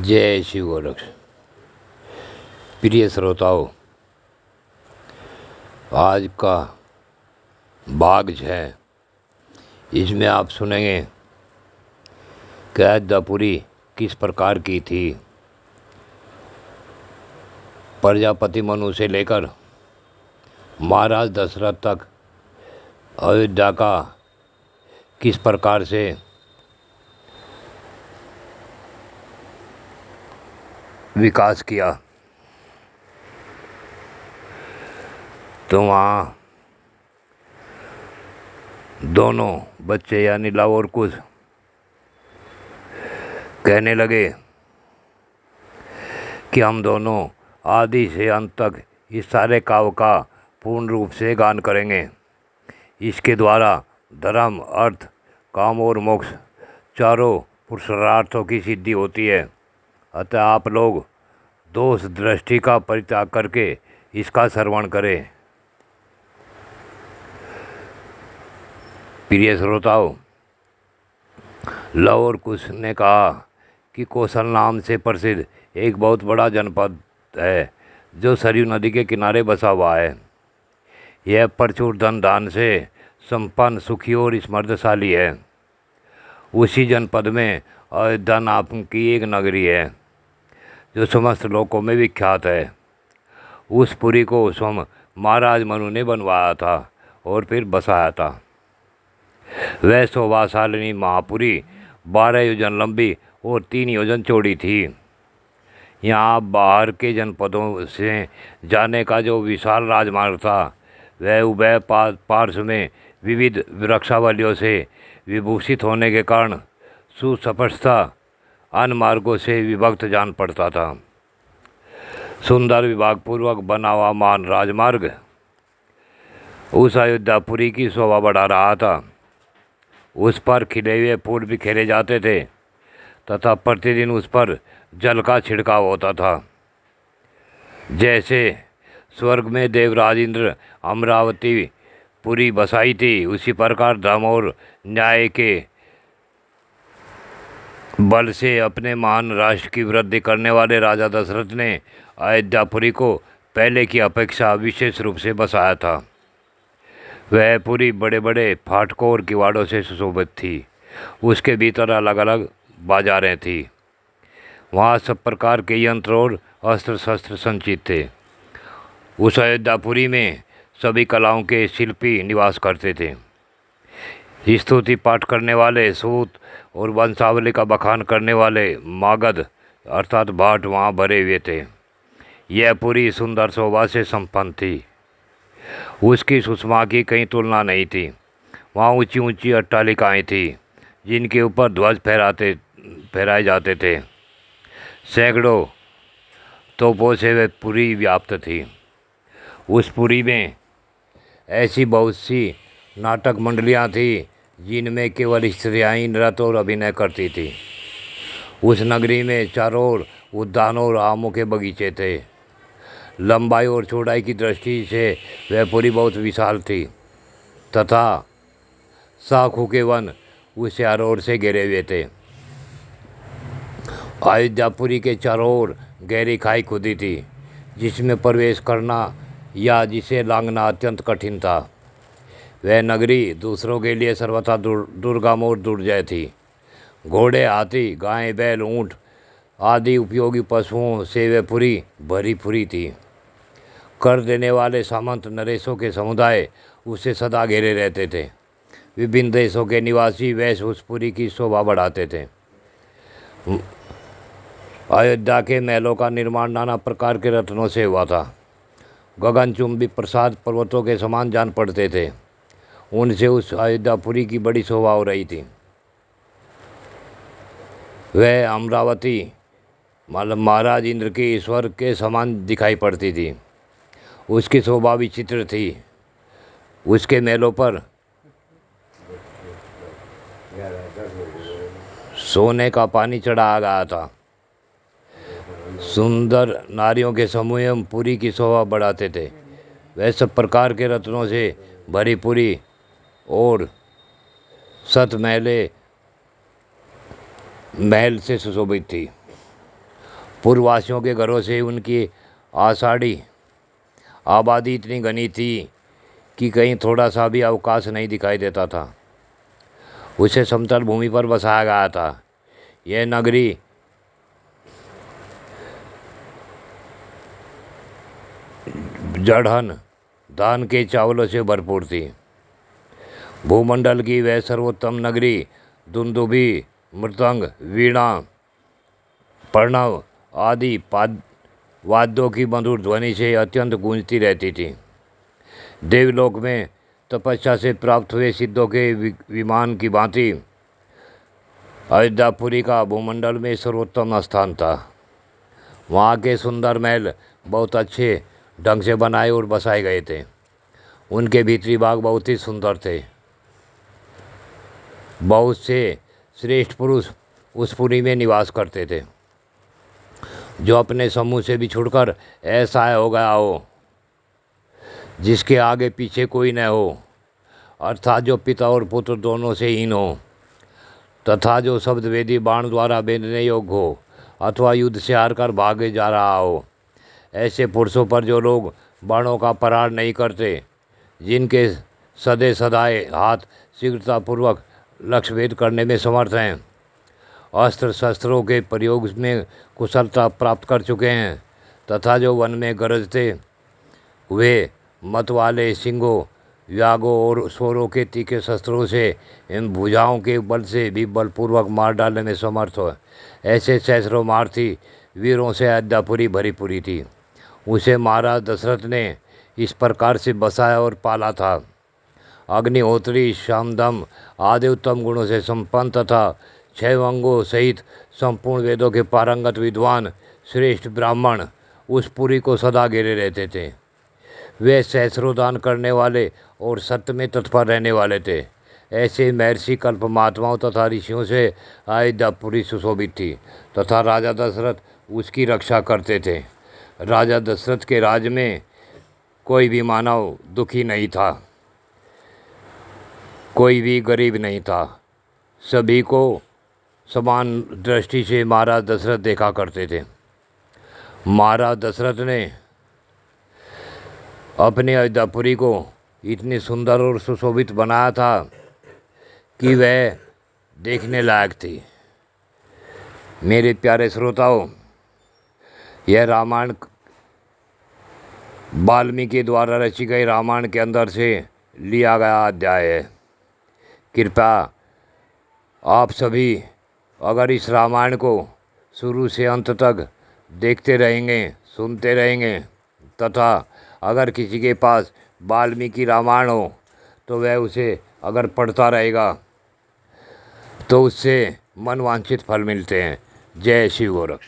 जय शिव गोरक्ष। प्रिय श्रोताओं, आज का भाग 6 इसमें आप सुनेंगे कि अयोध्यापुरी किस प्रकार की थी। प्रजापति मनु से लेकर महाराज दशरथ तक अयोध्या का किस प्रकार से विकास किया। तो वहाँ दोनों बच्चे यानी लव और कुश कहने लगे कि हम दोनों आदि से अंत तक इस सारे काव्य का पूर्ण रूप से गान करेंगे। इसके द्वारा धर्म, अर्थ, काम और मोक्ष चारों पुरुषार्थों की सिद्धि होती है। अतः आप लोग दोष दृष्टि का परित्याग करके इसका श्रवण करें। प्रिय श्रोताओं, लव और कुश ने कहा कि कौशल नाम से प्रसिद्ध एक बहुत बड़ा जनपद है जो सरयू नदी के किनारे बसा हुआ है। यह प्रचुर धन दान से संपन्न, सुखी और समृद्धशाली है। उसी जनपद में अयोध्या नाम की एक नगरी है जो समस्त लोकों में विख्यात है। उस पुरी को स्वयं महाराज मनु ने बनवाया था और फिर बसाया था। वह शोभाशालिनी महापुरी 12 योजन लंबी और 3 योजन चौड़ी थी। यहाँ बाहर के जनपदों से जाने का जो विशाल राजमार्ग था वह उभय पार्श्व में विविध वृक्षावलियों से विभूषित होने के कारण सुस्पष्टता अन्य मार्गों से विभक्त जान पड़ता था। सुंदर विभागपूर्वक बना हुआ मान राजमार्ग उस अयोध्यापुरी की शोभा बढ़ा रहा था। उस पर खिले हुए फूल बिखेरे जाते थे तथा प्रतिदिन उस पर जल का छिड़काव होता था। जैसे स्वर्ग में देवराज इंद्र अमरावती पुरी बसाई थी, उसी प्रकार धर्म और न्याय के बल से अपने महान राष्ट्र की वृद्धि करने वाले राजा दशरथ ने अयोध्यापुरी को पहले की अपेक्षा विशेष रूप से बसाया था। वह पुरी बड़े बड़े फाटकों और किवाड़ों से सुशोभित थी। उसके भीतर अलग अलग बाजारें थी। वहाँ सब प्रकार के यंत्र और अस्त्र शस्त्र संचित थे। उस अयोध्यापुरी में सभी कलाओं के शिल्पी निवास करते थे। स्तुति पाठ करने वाले सूत और वंशावली का बखान करने वाले मागध अर्थात भाट वहाँ भरे हुए थे। यह पूरी सुंदर शोभा से संपन्न थी। उसकी सुषमा की कहीं तुलना नहीं थी। वहाँ ऊंची ऊंची अट्टालिकाएँ थी जिनके ऊपर ध्वज फहराए जाते थे। सैकड़ों तोपों से वह पुरी व्याप्त थी। उस पुरी में ऐसी बहुत सी नाटक मंडलियाँ थी जिनमें केवल स्त्रियाँ ही नृत्य और अभिनय करती थी। उस नगरी में चारों ओर उद्यानों और आमों के बगीचे थे। लंबाई और चौड़ाई की दृष्टि से वह पुरी बहुत विशाल थी तथा शाखों के वन उसे चारों ओर से घिरे हुए थे। अयोध्यापुरी के चारों ओर गहरी खाई खुदी थी जिसमें प्रवेश करना या जिसे लांघना अत्यंत कठिन था। वह नगरी दूसरों के लिए सर्वथा दुर्गम और दुर्जय थी। घोड़े, हाथी, गाय, बैल, ऊँट आदि उपयोगी पशुओं से वह पुरी भरी पूरी थी। कर देने वाले सामंत नरेशों के समुदाय उसे सदा घेरे रहते थे। विभिन्न देशों के निवासी वैश्य उस पुरी की शोभा बढ़ाते थे। अयोध्या के महलों का निर्माण नाना प्रकार के रत्नों से हुआ था। गगनचुंबी प्रसाद पर्वतों के समान जान पड़ते थे। उनसे उस अयोध्यापुरी की बड़ी शोभा हो रही थी। वह अमरावती महाराज इंद्र के ईश्वर के समान दिखाई पड़ती थी। उसकी शोभा विचित्र थी। उसके महलों पर सोने का पानी चढ़ाया गया था। सुंदर नारियों के समूह पुरी की शोभा बढ़ाते थे। वह सब प्रकार के रत्नों से भरी पुरी और सत महल से सुशोभित थी। पूर्ववासियों के घरों से उनकी आषाढ़ी आबादी इतनी घनी थी कि कहीं थोड़ा सा भी अवकाश नहीं दिखाई देता था। उसे समतल भूमि पर बसाया गया था। यह नगरी जड़हन धान के चावलों से भरपूर थी। भूमंडल की वह सर्वोत्तम नगरी दुंदुभी, मृदंग, वीणा, प्रणव आदि वाद्यों की मधुर ध्वनि से अत्यंत गूंजती रहती थी। देवलोक में तपस्या से प्राप्त हुए सिद्धों के विमान की भांति अयोध्यापुरी का भूमंडल में सर्वोत्तम स्थान था। वहाँ के सुंदर महल बहुत अच्छे ढंग से बनाए और बसाए गए थे। उनके भीतरी भाग बहुत ही सुंदर थे। बहुत से श्रेष्ठ पुरुष उस पुरी में निवास करते थे, जो अपने समूह से भी छुड़कर ऐसा हो गया हो जिसके आगे पीछे कोई न हो, अर्थात जो पिता और पुत्र दोनों से हीन हो, तथा जो शब्द वेदी बाण द्वारा बेंधने योग्य हो अथवा युद्ध से हार कर भागे जा रहा हो। ऐसे पुरुषों पर जो लोग बाणों का प्रहार नहीं करते, जिनके सदे सदाए हाथ शीघ्रतापूर्वक लक्ष्य भेद करने में समर्थ हैं, अस्त्र शस्त्रों के प्रयोग में कुशलता प्राप्त कर चुके हैं, तथा जो वन में गरजते हुए मत वाले सिंगों, व्यागों और स्वरों के तीखे शस्त्रों से इन भुजाओं के बल से भी बलपूर्वक मार डालने में समर्थ हो। ऐसे सैकड़ों मारथी वीरों से अयोध्यापुरी भरी पूरी थी। उसे महाराज दशरथ ने इस प्रकार से बसाया और पाला था। अग्निहोत्री, शामदम आदि उत्तम गुणों से संपन्न तथा 6 अंगों सहित संपूर्ण वेदों के पारंगत विद्वान श्रेष्ठ ब्राह्मण उस पुरी को सदा घेरे रहते थे। वे सहस्रों दान करने वाले और सत्य में तत्पर रहने वाले थे। ऐसे महर्षि कल्प महात्माओं तथा ऋषियों से अयोध्यापुरी सुशोभित थी तथा राजा दशरथ उसकी रक्षा करते थे। राजा दशरथ के राज में कोई भी मानव दुखी नहीं था, कोई भी गरीब नहीं था। सभी को समान दृष्टि से महाराज दशरथ देखा करते थे। महाराज दशरथ ने अपने अयोध्यापुरी को इतनी सुंदर और सुशोभित बनाया था कि वह देखने लायक थी। मेरे प्यारे श्रोताओं, यह रामायण वाल्मीकि द्वारा रची गई रामायण के अंदर से लिया गया अध्याय है। कृपया आप सभी अगर इस रामायण को शुरू से अंत तक देखते रहेंगे, सुनते रहेंगे, तथा अगर किसी के पास वाल्मीकि रामायण हो तो वह उसे अगर पढ़ता रहेगा तो उससे मनवांछित फल मिलते हैं। जय शिव गोरख।